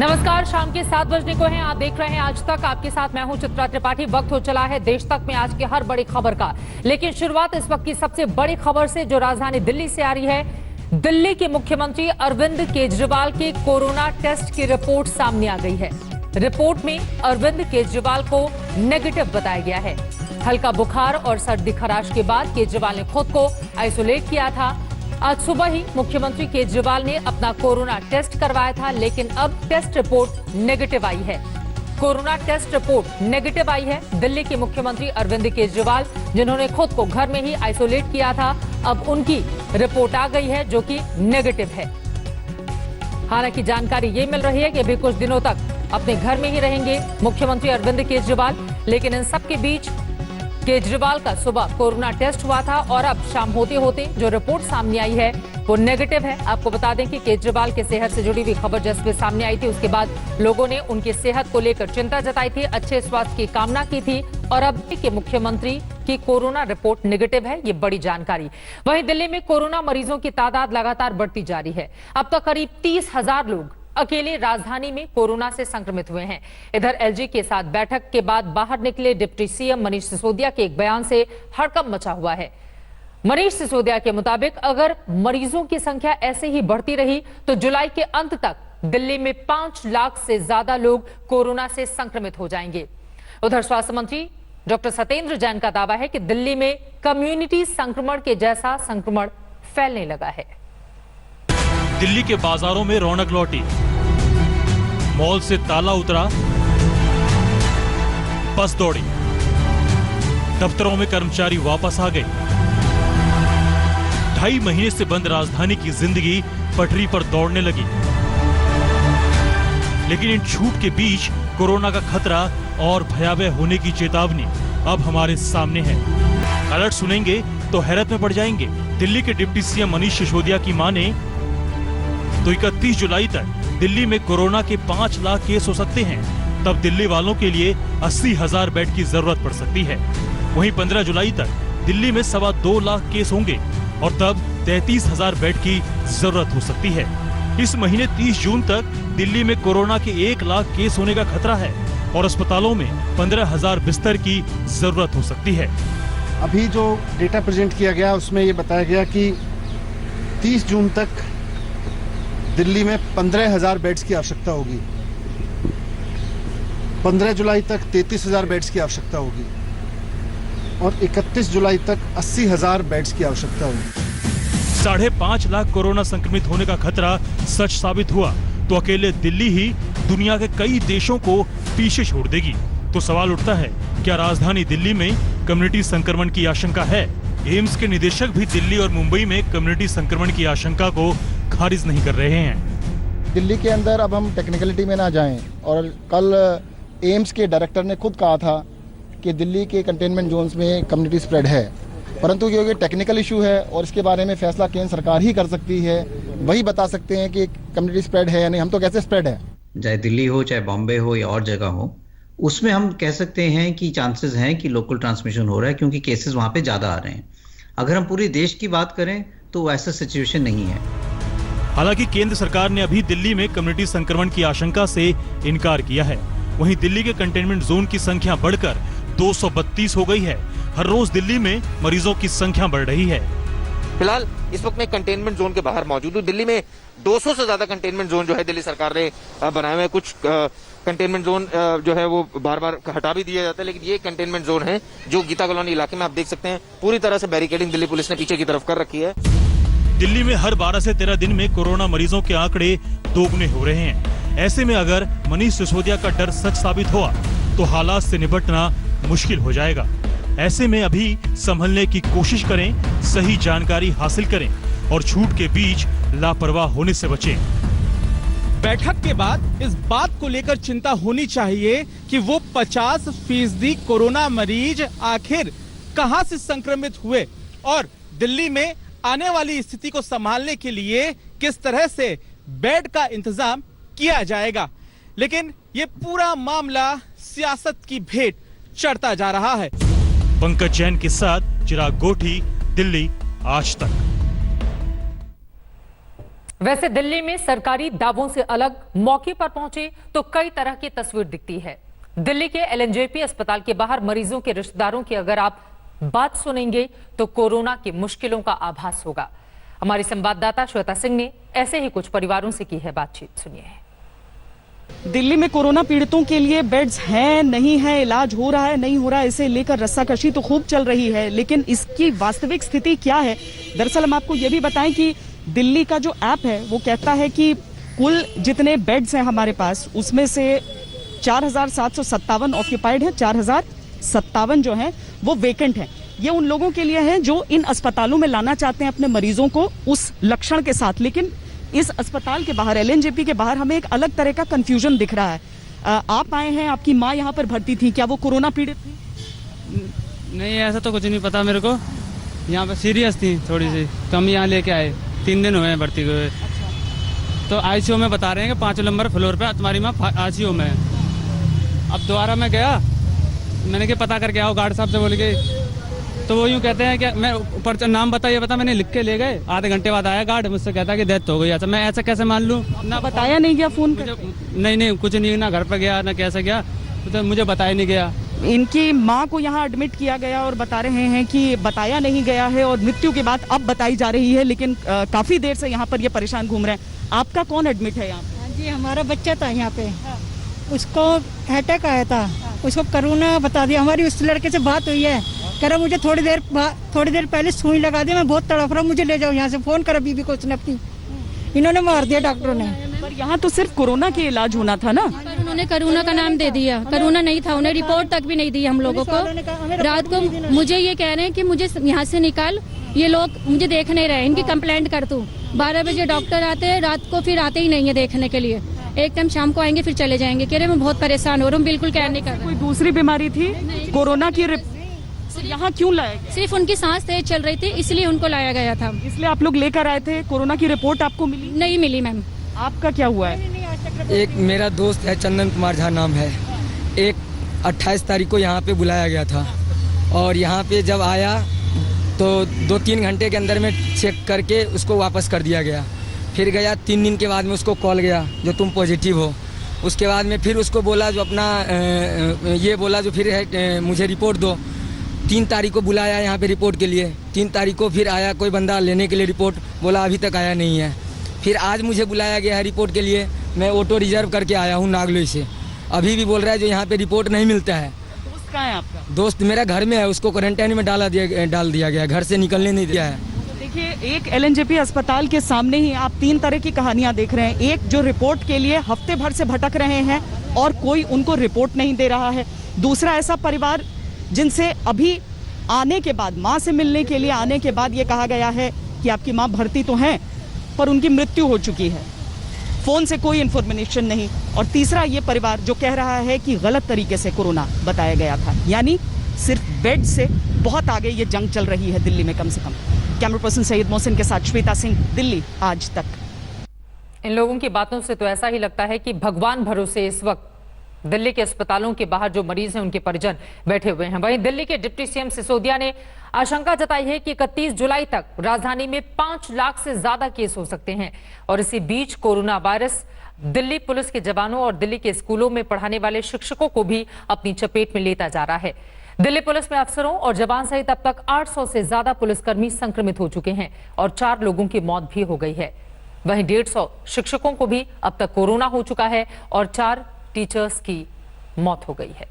नमस्कार, शाम के 7 बजने को हैं। आप देख रहे हैं आज तक। आपके साथ मैं हूं चित्रा त्रिपाठी। वक्त हो चला है देश तक में आज की हर बड़ी खबर का, लेकिन शुरुआत इस वक्त की सबसे बड़ी खबर से जो राजधानी दिल्ली से आ रही है। दिल्ली के मुख्यमंत्री अरविंद केजरीवाल के कोरोना टेस्ट की रिपोर्ट सामने आ गई है। रिपोर्ट में अरविंद केजरीवाल को नेगेटिव बताया गया है। हल्का बुखार और सर्दी खराश के बाद केजरीवाल ने खुद को आइसोलेट किया था। आज सुबह ही मुख्यमंत्री केजरीवाल ने अपना कोरोना टेस्ट करवाया था, लेकिन अब टेस्ट रिपोर्ट नेगेटिव आई है। कोरोना टेस्ट रिपोर्ट नेगेटिव आई है। दिल्ली के मुख्यमंत्री अरविंद केजरीवाल, जिन्होंने खुद को घर में ही आइसोलेट किया था, अब उनकी रिपोर्ट आ गई है जो कि नेगेटिव है। हालांकि जानकारी ये मिल रही है कि अभी कुछ दिनों तक अपने घर में ही रहेंगे मुख्यमंत्री अरविंद केजरीवाल, लेकिन इन सबके बीच केजरीवाल का सुबह कोरोना टेस्ट हुआ था और अब शाम होते होते जो रिपोर्ट सामने आई है वो नेगेटिव है। आपको बता दें कि केजरीवाल के सेहत से जुड़ी हुई खबर जैसे सामने आई थी, उसके बाद लोगों ने उनकी सेहत को लेकर चिंता जताई थी, अच्छे स्वास्थ्य की कामना की थी, और अब के मुख्यमंत्री की कोरोना रिपोर्ट नेगेटिव है। ये बड़ी जानकारी। वहीं दिल्ली में कोरोना मरीजों की तादाद लगातार बढ़ती जा रही है। अब तक करीब 30,000 लोग अकेले राजधानी में कोरोना से संक्रमित हुए हैं। इधर एलजी के साथ बैठक के बाद बाहर निकले डिप्टी सीएम मनीष सिसोदिया के एक बयान से हड़कंप मचा हुआ है। मनीष सिसोदिया के मुताबिक अगर मरीजों की संख्या ऐसे ही बढ़ती रही तो जुलाई के अंत तक दिल्ली में 5 लाख से ज्यादा लोग कोरोना से संक्रमित हो जाएंगे। उधर स्वास्थ्य मंत्री डॉक्टर सत्येंद्र जैन का दावा है कि दिल्ली में कम्युनिटी संक्रमण के जैसा संक्रमण फैलने लगा है। दिल्ली के बाजारों में रौनक लौटी, मॉल से ताला उतरा, बस दौड़ी, दफ्तरों में कर्मचारी वापस आ गए। 2.5 महीने से बंद राजधानी की जिंदगी पटरी पर दौड़ने लगी। लेकिन इन छूट के बीच कोरोना का खतरा और भयावह होने की चेतावनी अब हमारे सामने है। अलर्ट सुनेंगे तो हैरत में पड़ जाएंगे। दिल्ली के डिप्टी सीएम मनीष सिसोदिया की माने तो 31 जुलाई तक दिल्ली में कोरोना के 5 लाख केस हो सकते हैं। तब दिल्ली वालों के लिए 80,000 बेड की जरूरत पड़ सकती है। वहीं 15 जुलाई तक दिल्ली में 2.25 लाख केस होंगे और तब 33,000 बेड की जरूरत हो सकती है। इस महीने 30 जून तक दिल्ली में कोरोना के 1 लाख केस होने का खतरा है और अस्पतालों में 15,000 बिस्तर की जरूरत हो सकती है। अभी जो डेटा प्रेजेंट किया गया उसमें ये बताया गया कि 30 जून तक दिल्ली में 15,000 बेड्स की आवश्यकता होगी। 15 जुलाई तक 33,000 बेड्स की आवश्यकता होगी और 31 जुलाई तक 80,000 बेड्स की आवश्यकता होगी। 5.5 लाख कोरोना संक्रमित होने का खतरा सच साबित हुआ तो अकेले दिल्ली ही दुनिया के कई देशों को पीछे छोड़ देगी। तो सवाल उठता है, क्या राजधानी दिल्ली में कम्युनिटी संक्रमण की आशंका है? एम्स के निदेशक भी दिल्ली और मुंबई में कम्युनिटी संक्रमण की आशंका को खारिज नहीं कर रहे हैं। दिल्ली के अंदर अब हम टेक्निकलिटी में ना जाएं, और कल एम्स के डायरेक्टर ने खुद कहा था कि दिल्ली के कंटेनमेंट जोन्स में कम्युनिटी स्प्रेड है, परंतु क्योंकि टेक्निकल इशू है और इसके बारे में फैसला केंद्र सरकार ही कर सकती है, वही बता सकते हैं कि कम्युनिटी स्प्रेड है या नहीं। हम तो कैसे स्प्रेड है, चाहे दिल्ली हो, चाहे बॉम्बे हो या और जगह हो, उसमें हम कह सकते हैं कि चांसेस हैं कि लोकल ट्रांसमिशन हो रहा है, क्योंकि केसेस वहां पे ज्यादा आ रहे हैं। अगर हम पूरे देश की बात करें तो ऐसा सिचुएशन नहीं है। हालांकि केंद्र सरकार ने अभी दिल्ली में कम्युनिटी संक्रमण की आशंका से इनकार किया है। वहीं दिल्ली के कंटेनमेंट जोन की संख्या बढ़कर 232 हो गई है। हर रोज दिल्ली में मरीजों की संख्या बढ़ रही है। फिलहाल इस वक्त मैं कंटेनमेंट जोन के बाहर मौजूद हूँ। दिल्ली में 200 से ज्यादा कंटेनमेंट जोन जो है दिल्ली सरकार ने बनाए हुए। कुछ कंटेनमेंट जोन जो है वो बार बार हटा भी दिया जाता है, लेकिन ये कंटेनमेंट जोन है जो गीता कॉलोनी इलाके में आप देख सकते हैं पूरी तरह से बैरिकेडिंग दिल्ली पुलिस ने पीछे की तरफ कर रखी है। दिल्ली में हर 12 से 13 दिन में कोरोना मरीजों के आंकड़े दोगुने हो रहे हैं। ऐसे में अगर मनीष सिसोदिया का डर सच साबित हुआ तो हालात से निपटना मुश्किल हो जाएगा। ऐसे में अभी संभलने की कोशिश करें, सही जानकारी हासिल करें और छूट के बीच लापरवाह होने से बचें। बैठक के बाद इस बात को लेकर चिंता होनी चाहिए कि वो 50% कोरोना मरीज आखिर कहां से संक्रमित हुए और दिल्ली में आने वाली स्थिति को संभालने के लिए किस तरह से बेड का इंतजाम किया जाएगा। लेकिन ये पूरा मामला सियासत की भेंट चढ़ता जा रहा है। पंकज जैन के साथ चिराग गोठी, दिल्ली आज तक। वैसे दिल्ली में सरकारी दावों से अलग मौके पर पहुंचे तो कई तरह की तस्वीर दिखती है। दिल्ली के एलएनजेपी अस्पताल के बाहर मरीजों के रिश्तेदारों की अगर आप बात सुनेंगे तो कोरोना की मुश्किलों का आभास होगा। हमारी संवाददाता श्वेता सिंह ने ऐसे ही कुछ परिवारों से की है बातचीत, सुनिए। दिल्ली में कोरोना पीड़ितों के लिए बेड्स हैं, नहीं है, इलाज हो रहा है, नहीं हो रहा है, इसे लेकर रस्साकशी तो खूब चल रही है, लेकिन इसकी वास्तविक स्थिति क्या है? दरअसल हम आपको ये भी बताएं कि दिल्ली का जो ऐप है वो कहता है कि कुल जितने बेड्स हैं हमारे पास उसमें से 4,757 ऑक्यूपाइड है, 4,057 जो है वो वेकेंट है। ये उन लोगों के लिए है जो इन अस्पतालों में लाना चाहते हैं अपने मरीजों को उस लक्षण के साथ। लेकिन इस अस्पताल के बाहर, एलएनजेपी के बाहर हमें एक अलग तरह का कंफ्यूजन दिख रहा है। आप आए हैं, आपकी माँ यहाँ पर भर्ती थी, क्या वो कोरोना पीड़ित थी? नहीं, ऐसा तो कुछ नहीं पता मेरे को। यहाँ पे सीरियस थी थोड़ी सी, तो हम यहाँ लेके आए। 3 दिन हुए हैं भर्ती हुए। तो आईसीयू में बता रहे हैं कि 5 नंबर फ्लोर पे तुम्हारी माँ आईसीयू में है। अब दोबारा मैं गया, मैंने क्या पता करके आओ गार्ड साहब से बोल के, तो वो यूँ कहते हैं कि मैं ऊपर नाम बताइए, मैंने लिख के ले गए। आधे घंटे बाद आया गार्ड, मुझसे कहता कि डेथ हो गई। अच्छा, मैं ऐसा कैसे मान लूँ? ना बताया नहीं गया फोन कर? नहीं, कुछ नहीं, ना घर पर गया ना कैसे गया, तो मुझे बताया नहीं गया। इनकी माँ को यहाँ एडमिट किया गया और बता रहे हैं कि बताया नहीं गया है और मृत्यु की बात अब बताई जा रही है, लेकिन काफी देर से यहाँ पर ये परेशान घूम रहे हैं। आपका कौन एडमिट है यहाँ? हाँ जी, हमारा बच्चा था यहाँ पे, उसको अटैक आया था, उसको कोरोना बता दिया। हमारी उस लड़के से बात हुई है, कह रहा मुझे थोड़ी देर पहले सुई लगा दी, मैं बहुत तड़प रहा हूँ, मुझे ले जाओ यहाँ से। फोन करा बीबी को उसने अपनी, इन्होंने मार दिया डॉक्टरों ने। पर यहाँ तो सिर्फ कोरोना के इलाज होना था ना? पर उन्होंने कोरोना का नाम दे दिया, कोरोना नहीं था, उन्हें रिपोर्ट तक भी नहीं दी हम लोगों को। रात को मुझे ये कह रहे हैं कि मुझे यहाँ से निकाल, ये लोग मुझे देख नहीं रहे, इनकी कंप्लेंट कर तू। 12 बजे डॉक्टर आते हैं, रात को फिर आते ही नहीं है देखने के लिए। एक टाइम शाम को आएंगे फिर चले जाएंगे। कह रहे मैं बहुत परेशान हो रहा हूँ, बिल्कुल केयर नहीं कर रहा। कोई दूसरी बीमारी थी कोरोना की? यहाँ क्यों लाया गया? सिर्फ उनकी सांस तेज चल रही थी, इसलिए उनको लाया गया था। इसलिए आप लोग लेकर आए थे? कोरोना की रिपोर्ट आपको मिली? नहीं मिली मैम। आपका क्या हुआ है? एक मेरा दोस्त है, चंदन कुमार झा नाम है। एक 28 तारीख को यहाँ पे बुलाया गया था और यहाँ पे जब आया तो 2-3 घंटे के अंदर में चेक करके उसको वापस कर दिया गया। फिर गया 3 दिन के बाद में उसको कॉल गया जो तुम पॉजिटिव हो। उसके बाद में फिर उसको बोला जो अपना ये बोला जो फिर है मुझे रिपोर्ट दो। 3 तारीख को बुलाया यहाँ पे रिपोर्ट के लिए। 3 तारीख को फिर आया कोई बंदा लेने के लिए रिपोर्ट, बोला अभी तक आया नहीं है। फिर आज मुझे बुलाया गया है रिपोर्ट के लिए, मैं ऑटो रिजर्व करके आया हूँ नागलोई से। अभी भी बोल रहा है जो यहाँ पे रिपोर्ट नहीं मिलता है। दोस्त कहाँ है आपका? दोस्त मेरा घर में है, उसको क्वारंटाइन में डाल दिया गया, घर से निकलने नहीं दिया है। देखिए, एक एलएनजेपी अस्पताल के सामने ही आप 3 तरह की कहानियां देख रहे हैं। एक जो रिपोर्ट के लिए हफ्ते भर से भटक रहे हैं और कोई उनको रिपोर्ट नहीं दे रहा है। दूसरा ऐसा परिवार जिनसे अभी आने के बाद, माँ से मिलने के लिए आने के बाद ये कहा गया है कि आपकी माँ भर्ती तो हैं पर उनकी मृत्यु हो चुकी है, फोन से कोई इन्फॉर्मेशन नहीं। और तीसरा ये परिवार जो कह रहा है कि गलत तरीके से कोरोना बताया गया था। यानी सिर्फ बेड से बहुत आगे ये जंग चल रही है दिल्ली में, कम से कम। कैमरा पर्सन सईद मोहसिन के साथ श्वेता सिंह, दिल्ली आज तक। इन लोगों की बातों से तो ऐसा ही लगता है कि भगवान भरोसे इस वक्त दिल्ली के अस्पतालों के बाहर जो मरीज हैं उनके परिजन बैठे हुए हैं। वहीं दिल्ली के डिप्टी सीएम सिसोदिया ने आशंका जताई है कि 31 जुलाई तक राजधानी में 5 लाख से ज्यादा केस हो सकते हैं। और इसी बीच कोरोना वायरस दिल्ली पुलिस के जवानों और दिल्ली के स्कूलों में पढ़ाने वाले शिक्षकों को भी अपनी चपेट में लेता जा रहा है। दिल्ली पुलिस में अफसरों और जवान सहित अब तक 800 से ज्यादा पुलिसकर्मी संक्रमित हो चुके हैं और 4 लोगों की मौत भी हो गई है। वहीं 150 शिक्षकों को भी अब तक कोरोना हो चुका है और 4 टीचर्स की मौत हो गई है।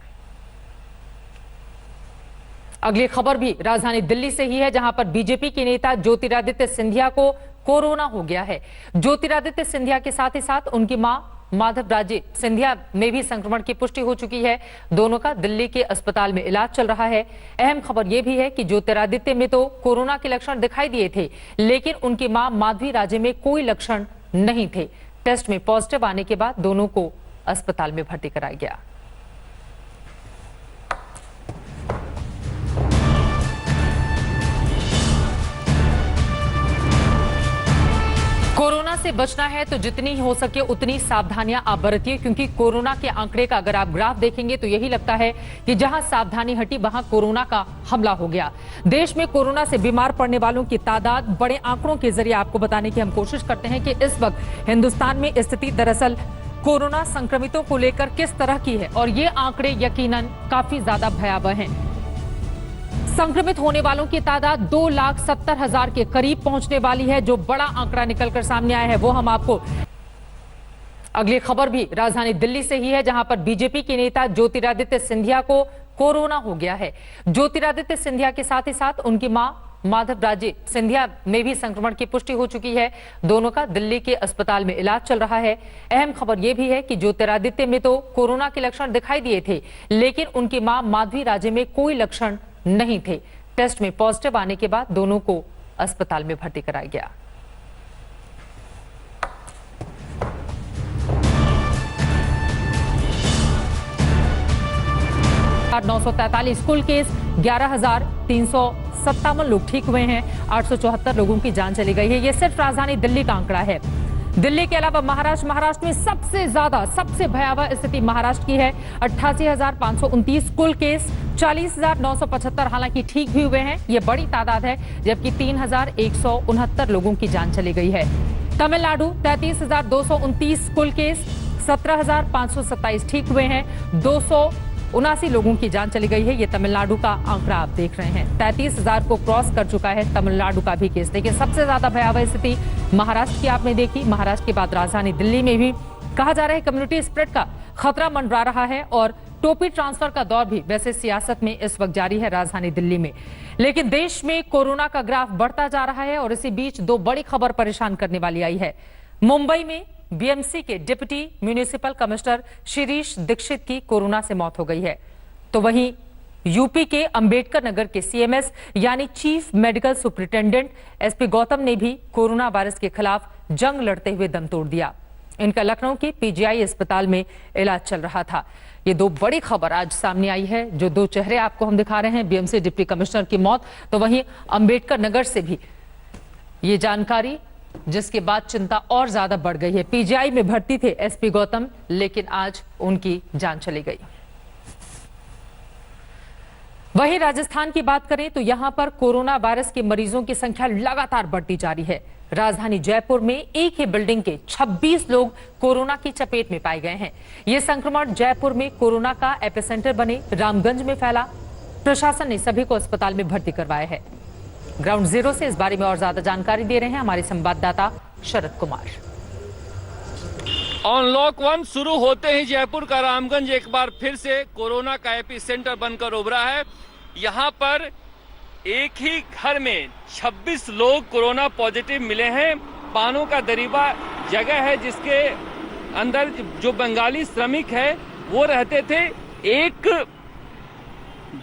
अगली खबर भी राजधानी दिल्ली से ही है, जहां पर बीजेपी के नेता ज्योतिरादित्य सिंधिया को कोरोना हो गया है। ज्योतिरादित्य सिंधिया के साथ ही साथ उनकी मां माधव राजे सिंधिया में भी संक्रमण की पुष्टि हो चुकी है। दोनों का दिल्ली के अस्पताल में इलाज चल रहा है। अहम खबर यह भी है कि ज्योतिरादित्य में तो कोरोना के लक्षण दिखाई दिए थे, लेकिन उनकी मां माधवी राजे में कोई लक्षण नहीं थे। टेस्ट में पॉजिटिव आने के बाद दोनों को अस्पताल में भर्ती कराया गया। कोरोना से से बचना है तो जितनी हो सके उतनी सावधानियां आप बरतिए, क्योंकि कोरोना के आंकड़े का अगर आप ग्राफ देखेंगे तो यही लगता है कि जहां सावधानी हटी वहां कोरोना का हमला हो गया। देश में कोरोना से बीमार पड़ने वालों की तादाद बड़े आंकड़ों के जरिए आपको बताने की हम कोशिश करते हैं कि इस वक्त हिंदुस्तान में स्थिति दरअसल कोरोना संक्रमितों को लेकर किस तरह की है, और ये आंकड़े यकीनन काफी ज्यादा भयावह हैं। संक्रमित होने वालों की तादाद 2,70,000 के करीब पहुंचने वाली है। जो बड़ा आंकड़ा निकलकर सामने आया है वो हम आपको, अगली खबर भी राजधानी दिल्ली से ही है, जहां पर बीजेपी के नेता ज्योतिरादित्य सिंधिया को कोरोना हो गया है। ज्योतिरादित्य सिंधिया के साथ ही साथ उनकी मां माधवराजे सिंधिया में भी संक्रमण की पुष्टि हो चुकी है। दोनों का दिल्ली के अस्पताल में इलाज चल रहा है। अहम खबर यह भी है कि ज्योतिरादित्य में तो कोरोना के लक्षण दिखाई दिए थे, लेकिन उनकी मां माधवी राजे में कोई लक्षण नहीं थे। टेस्ट में पॉजिटिव आने के बाद दोनों को अस्पताल में भर्ती कराया गया। और 943 कुल केस, 11,357 लोग ठीक हुए हैं, 874 लोगों की जान चली गई है। ये सिर्फ राजधानी दिल्ली का आंकड़ा है। दिल्ली के अलावा महाराष्ट्र में सबसे भयावह स्थिति महाराष्ट्र की है। 88,529 कुल केस, 40,975 हालांकि ठीक भी हुए हैं, ये बड़ी तादाद है, जबकि 3,169 लोगों की जान चली गई है। तमिलनाडु 33,229 कुल केस, 17,527 ठीक हुए हैं, 279 लोगों की जान चली गई है। ये तमिलनाडु का आंकड़ा आप देख रहे हैं। 33,000 को क्रॉस कर चुका है तमिलनाडु का भी केस। लेकिन सबसे ज्यादा भयावह स्थिति महाराष्ट्र की आपने देखी। महाराष्ट्र के बाद राजधानी दिल्ली में भी कहा जा रहा है कम्युनिटी स्प्रेड का खतरा मंडरा रहा है, और टोपी ट्रांसफर का दौर भी वैसे सियासत में इस वक्त जारी है राजधानी दिल्ली में। लेकिन देश में कोरोना का ग्राफ बढ़ता जा रहा है, और इसी बीच दो बड़ी खबर परेशान करने वाली आई है। मुंबई में बीएमसी के deputy municipal commissioner Shirish Dixit की कोरोना से मौत हो गई है। तो वहीं यूपी के अंबेडकर नगर के सीएमएस यानी chief medical superintendent SP Gautam ने भी कोरोना वायरस के खिलाफ जंग लड़ते हुए दम तोड़ दिया। इनका लखनऊ के पीजीआई अस्पताल में इलाज चल रहा था। ये दो बड़ी खबर आज सामने आई है। जो दो चेहरे आपको हम दिखा रहे हैं, बीएमसी डिप्टी कमिश्नर की मौत, तो वहीं अंबेडकर नगर से भी ये जानकारी, जिसके बाद चिंता और ज्यादा बढ़ गई है। पीजीआई में भर्ती थे एसपी गौतम, लेकिन आज उनकी जान चली गई। वहीं राजस्थान की बात करें तो यहां पर कोरोना वायरस के मरीजों की संख्या लगातार बढ़ती जा रही है। राजधानी जयपुर में एक ही बिल्डिंग के 26 लोग कोरोना की चपेट में पाए गए हैं। यह संक्रमण जयपुर में कोरोना का एपिसेंटर बने रामगंज में फैला। प्रशासन ने सभी को अस्पताल में भर्ती करवाया है। ग्राउंड जीरो से इस बारे में और ज्यादा जानकारी दे रहे हैं हमारे संवाददाता शरद कुमार। अनलॉक 1 शुरू होते ही जयपुर का रामगंज एक बार फिर से कोरोना का एपिसेंटर बनकर उभरा है। यहां पर एक ही घर में 26 लोग कोरोना पॉजिटिव मिले हैं। पानों का दरीबा जगह है जिसके अंदर जो बंगाली श्रमिक है वो रहते थे। 1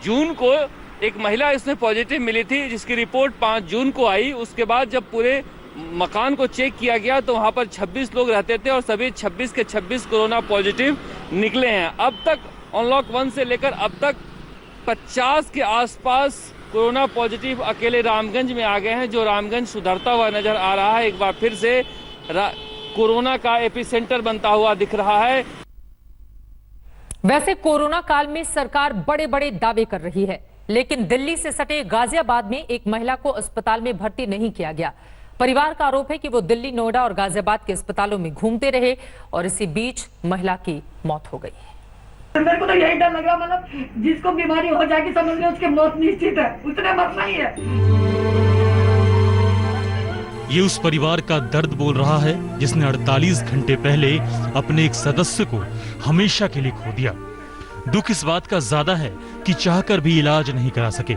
जून को एक महिला इसमें पॉजिटिव मिली थी, जिसकी रिपोर्ट 5 जून को आई। उसके बाद जब पूरे मकान को चेक किया गया तो वहां पर 26 लोग रहते थे और सभी 26 के 26 कोरोना पॉजिटिव निकले हैं। अब तक अनलॉक 1 से लेकर अब तक 50 के आसपास कोरोना पॉजिटिव अकेले रामगंज में आ गए हैं, जो रामगंज सुधरता हुआ नजर आ रहा है। एक बार फिर से कोरोना का एपिसेंटर बनता हुआ दिख रहा है। वैसे कोरोना काल में सरकार बड़े बड़े दावे कर रही है, लेकिन दिल्ली से सटे गाजियाबाद में एक महिला को अस्पताल में भर्ती नहीं किया गया। परिवार का आरोप है कि वो दिल्ली, नोएडा और गाजियाबाद के अस्पतालों में घूमते रहे और इसी बीच महिला की मौत हो गई। मेरे को तो यही डर लग रहा, मतलब जिसको बीमारी हो जाएगी समझ लो उसकी मौत निश्चित है, उसने मरना ही है। ये उस परिवार का दर्द बोल रहा है जिसने 48 घंटे पहले अपने एक सदस्य को हमेशा के लिए खो दिया। दुख इस बात का ज्यादा है कि चाहकर भी इलाज नहीं करा सके।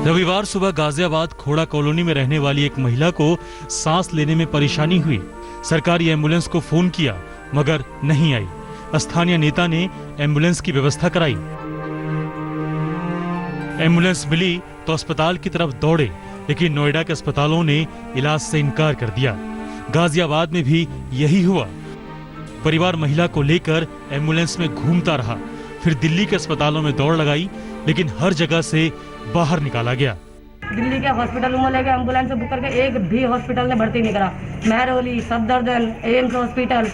रविवार सुबह गाजियाबाद खोड़ा कॉलोनी में रहने वाली एक महिला को सांस लेने में परेशानी हुई। सरकारी एम्बुलेंस को फोन किया मगर नहीं आई। स्थानीय नेता ने एम्बुलेंस की व्यवस्था कराई। एम्बुलेंस मिली तो अस्पताल की तरफ दौड़े, लेकिन नोएडा के अस्पतालों ने इलाज से इनकार कर दिया। गाजियाबाद में भी यही हुआ। परिवार महिला को लेकर एम्बुलेंस में घूमता रहा, फिर दिल्ली के अस्पतालों में दौड़ लगाई, लेकिन हर जगह से बाहर निकाला गया। दिल्ली के हॉस्पिटलों में लेके एम्बुलेंस बुक करके एक भी हॉस्पिटल ने भर्ती नहीं करा। Mehrauli, Safdarjung, AIIMS hospital,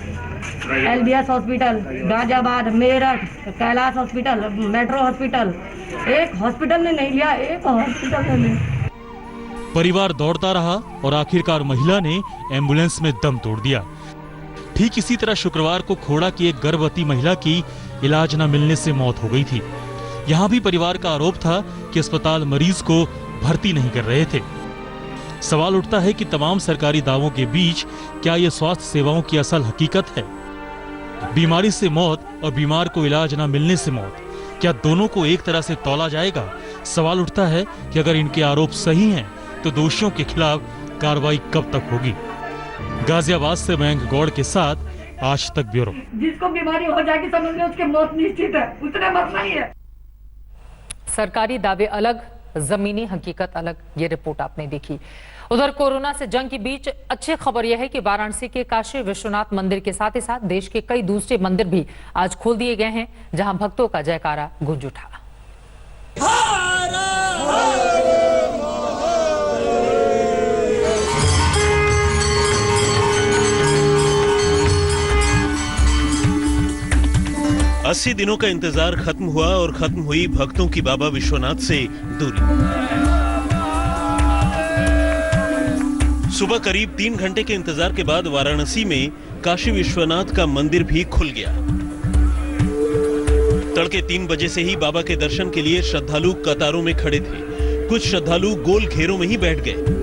LBS hospital, Ghaziabad, Meerut, Kailash hospital, metro hospital, एक हॉस्पिटल ने नहीं लिया, एक हॉस्पिटल ने नहीं। परिवार दौड़ता रहा और आखिरकार महिला ने एम्बुलेंस में दम तोड़ दिया। ठीक इसी तरह शुक्रवार को खोड़ा की एक गर्भवती महिला की इलाज न मिलने से मौत हो गई थी। यहाँ भी परिवार का आरोप था कि अस्पताल मरीज को भर्ती नहीं कर रहे थे। सवाल उठता है कि तमाम सरकारी दावों के बीच क्या ये स्वास्थ्य सेवाओं की असल हकीकत है? बीमारी से मौत और बीमार को इलाज न मिलने से मौत, क्या दोनों को एक तरह से तौला जाएगा? सवाल उठता है कि अगर इनके आरोप सही हैं, तो दोषियों के खिलाफ कार्रवाई कब तक होगी? गाजियाबाद से मयंक गौड़ के साथ आज तक ब्यूरो। जिसको बीमारी हो जाएगी समझ लो उसकी मौत निश्चित है, उसने मरना ही है। सरकारी दावे अलग, जमीनी हकीकत अलग, ये रिपोर्ट आपने देखी। उधर कोरोना से जंग के बीच अच्छी खबर यह है कि वाराणसी के काशी विश्वनाथ मंदिर के साथ ही साथ देश के कई दूसरे मंदिर भी आज खोल दिए गए हैं, जहां भक्तों का जयकारा गूंज उठा। 80 दिनों का इंतजार खत्म हुआ और खत्म हुई भक्तों की बाबा विश्वनाथ से दूरी। सुबह करीब 3 घंटे के इंतजार के बाद वाराणसी में काशी विश्वनाथ का मंदिर भी खुल गया। तड़के 3 बजे से ही बाबा के दर्शन के लिए श्रद्धालु कतारों में खड़े थे। कुछ श्रद्धालु गोल घेरों में ही बैठ गए।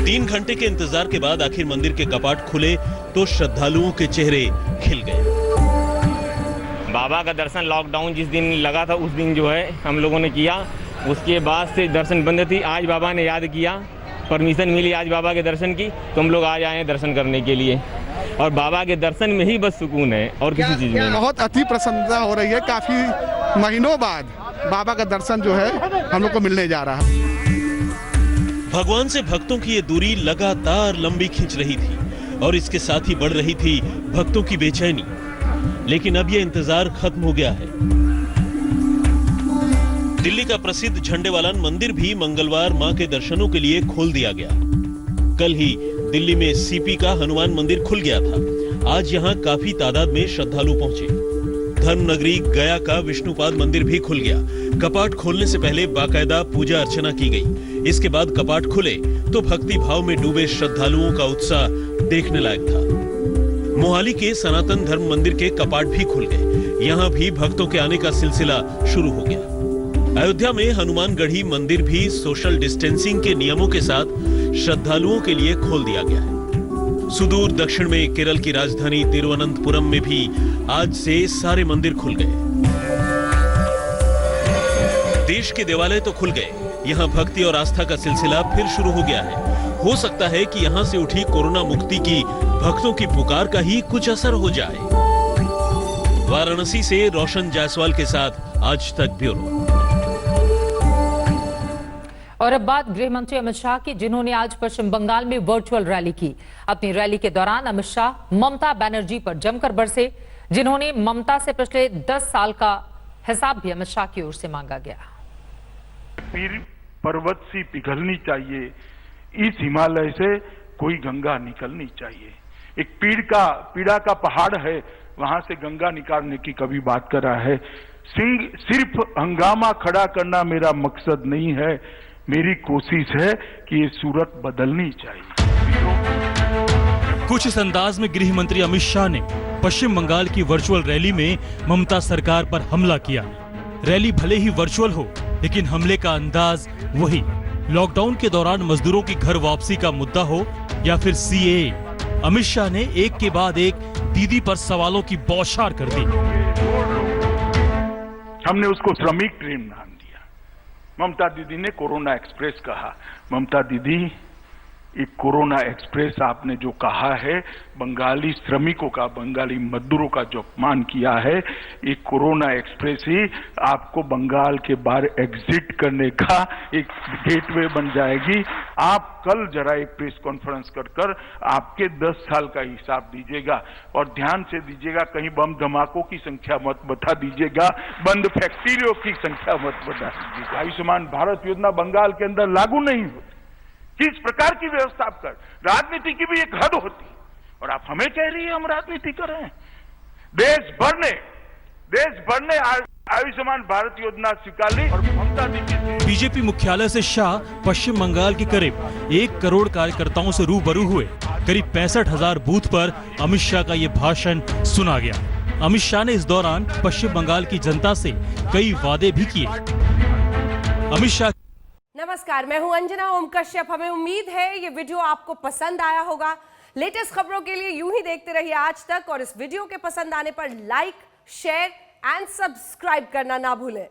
3 घंटे के इंतजार के बाद आखिर मंदिर के कपाट खुले तो श्रद्धालुओं के चेहरे खिल गए। बाबा का दर्शन लॉकडाउन जिस दिन लगा था उस दिन जो है हम लोगों ने किया, उसके बाद से दर्शन बंद थी। आज बाबा ने याद किया, परमिशन मिली आज बाबा के दर्शन की, तो हम लोग आज आए हैं दर्शन करने के लिए। और बाबा के दर्शन में ही बस सुकून है और किसी चीज में। बहुत अति प्रसन्नता हो रही है। काफी महीनों बाद बाबा का दर्शन जो है हम लोग को मिलने जा रहा है। भगवान से भक्तों की ये दूरी लगातार लंबी खिंच रही थी और इसके साथ ही बढ़ रही थी भक्तों की बेचैनी। लेकिन अब ये इंतजार खत्म हो गया है। दिल्ली का प्रसिद्ध झंडेवालान मंदिर भी मंगलवार मां के दर्शनों के लिए खोल दिया गया। कल ही दिल्ली में सीपी का हनुमान मंदिर खुल गया था। आज यहां काफी तादाद में श्रद्धालु पहुंचे। धर्मनगरी गया का विष्णुपाद मंदिर भी खुल गया। कपाट खोलने से पहले बाकायदा पूजा अर्चना की गई। इसके बाद कपाट खुले तो भक्ति भाव में डूबे श्रद्धालुओं का उत्साह देखने लायक था। मोहाली के सनातन धर्म मंदिर के कपाट भी खुल गए। यहां भी भक्तों के आने का सिलसिला शुरू हो गया। अयोध्या में हनुमानगढ़ी मंदिर भी सोशल डिस्टेंसिंग के नियमों के साथ श्रद्धालुओं के लिए खोल दिया गया है। सुदूर दक्षिण में केरल की राजधानी तिरुवनंतपुरम में भी आज से सारे मंदिर खुल गए। देश के देवालय तो खुल गए, यहाँ भक्ति और आस्था का सिलसिला फिर शुरू हो गया है। हो सकता है कि यहाँ से उठी कोरोना मुक्ति की भक्तों की पुकार का ही कुछ असर हो जाए। वाराणसी से रोशन जायसवाल के साथ आज तक ब्यूरो। और अब बात गृह मंत्री अमित शाह की, जिन्होंने आज पश्चिम बंगाल में वर्चुअल रैली की। अपनी रैली के दौरान अमित शाह ममता बनर्जी पर जमकर बरसे, जिन्होंने ममता से पिछले 10 साल का हिसाब भी अमित शाह की ओर से मांगा गया। पीर पर्वत सी पिघलनी चाहिए, इस हिमालय से कोई गंगा निकलनी चाहिए। एक पीड़ा का पहाड़ है, वहां से गंगा निकालने की कभी बात कर रहा है। सिर्फ हंगामा खड़ा करना मेरा मकसद नहीं है, मेरी कोशिश है कि ये सूरत बदलनी चाहिए। कुछ इस अंदाज में गृह मंत्री अमित शाह ने पश्चिम बंगाल की वर्चुअल रैली में ममता सरकार पर हमला किया। रैली भले ही वर्चुअल हो, लेकिन हमले का अंदाज वही। लॉकडाउन के दौरान मजदूरों की घर वापसी का मुद्दा हो या फिर सीएए, अमित शाह ने एक के बाद एक दीदी पर सवालों की बौछार कर दी। हमने उसको श्रमिक ट्रेन नाम दिया। ममता दीदी ने कोरोना एक्सप्रेस कहा। ममता दीदी, एक कोरोना एक्सप्रेस आपने जो कहा है, बंगाली श्रमिकों का, बंगाली मजदूरों का जो अपमान किया है, एक कोरोना एक्सप्रेस ही आपको बंगाल के बाहर एग्जिट करने का एक गेटवे बन जाएगी। आप कल जरा एक प्रेस कॉन्फ्रेंस कर आपके 10 साल का हिसाब दीजिएगा और ध्यान से दीजिएगा, कहीं बम धमाकों की संख्या मत बता दीजिएगा, बंद फैक्ट्रियों की संख्या मत बता दीजिएगा। आयुष्मान भारत योजना बंगाल के अंदर लागू नहीं होती। किस प्रकार की व्यवस्था आप कर, राजनीति की भी एक हद होती है और आप हमें कह रही है हम राजनीति कर रहे हैं। देश भर ने आयुष्मान भारत योजना स्वीकार ली और ममता दीदी। बीजेपी मुख्यालय से शाह पश्चिम बंगाल के करीब 1 करोड़ कार्यकर्ताओं से रूबरू हुए। करीब 65,000 बूथ पर अमित शाह का ये भाषण सुना गया। अमित शाह ने इस दौरान पश्चिम बंगाल की जनता से कई वादे भी किए। अमित शाह। नमस्कार, मैं हूं अंजना ओम कश्यप। हमें उम्मीद है ये वीडियो आपको पसंद आया होगा। लेटेस्ट खबरों के लिए यूं ही देखते रहिए आज तक और इस वीडियो के पसंद आने पर लाइक, शेयर एंड सब्सक्राइब करना ना भूलें।